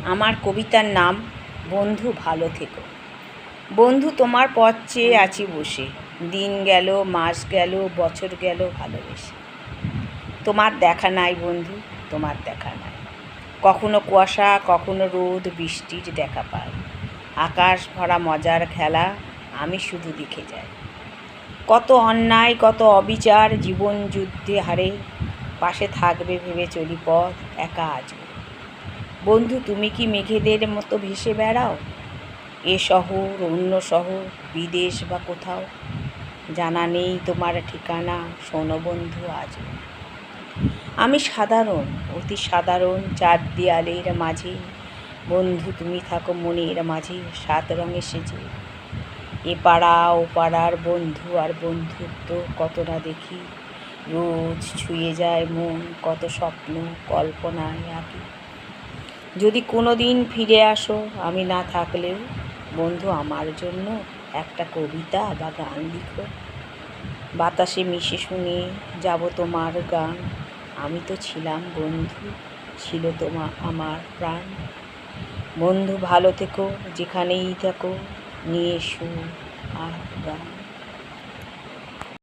আমার কবিতার নাম বন্ধু ভালো থেকো। বন্ধু তোমার পথ চেয়ে আছি বসে, দিন গেল, মাস গেল, বছর গেল ভালোবেসে। তোমার দেখা নাই বন্ধু, তোমার দেখা নাই। কখনো কুয়াশা, কখনো রোদ, বৃষ্টির দেখা পাই। আকাশ ভরা মজার খেলা আমি শুধু দেখে যাই। কত অন্যায়, কত অবিচার জীবন যুদ্ধে হারে, পাশে থাকবে ভেবে চলি পথ একা আজও। বন্ধু তুমি কি মেঘেদের মতো ভেসে বেড়াও? এ শহর, অন্য শহর, বিদেশ বা কোথাও? জানা নেই তোমার ঠিকানা, শোনো বন্ধু আজও। আমি সাধারণ, অতি সাধারণ, চার দেয়ালের মাঝে। বন্ধু তুমি থাকো মনের মাঝে, সাত রঙে সেজে। এ পাড়া ও পাড়ার বন্ধু আর বন্ধুত্ব কত না দেখি। রোজ ছুঁয়ে যায় মন, কত স্বপ্ন কল্পনায় আঁকি। যদি কোনো দিন ফিরে আসো আমি না থাকলেও, বন্ধু আমার জন্য একটা কবিতা বা গান লিখো। বাতাসে মিশে শুনে যাব তোমার গান। আমি তো ছিলাম বন্ধু, ছিল আমার প্রাণ। বন্ধু ভালো থেকো, যেখানেই থাকো, নিয়ে সুর আর গান।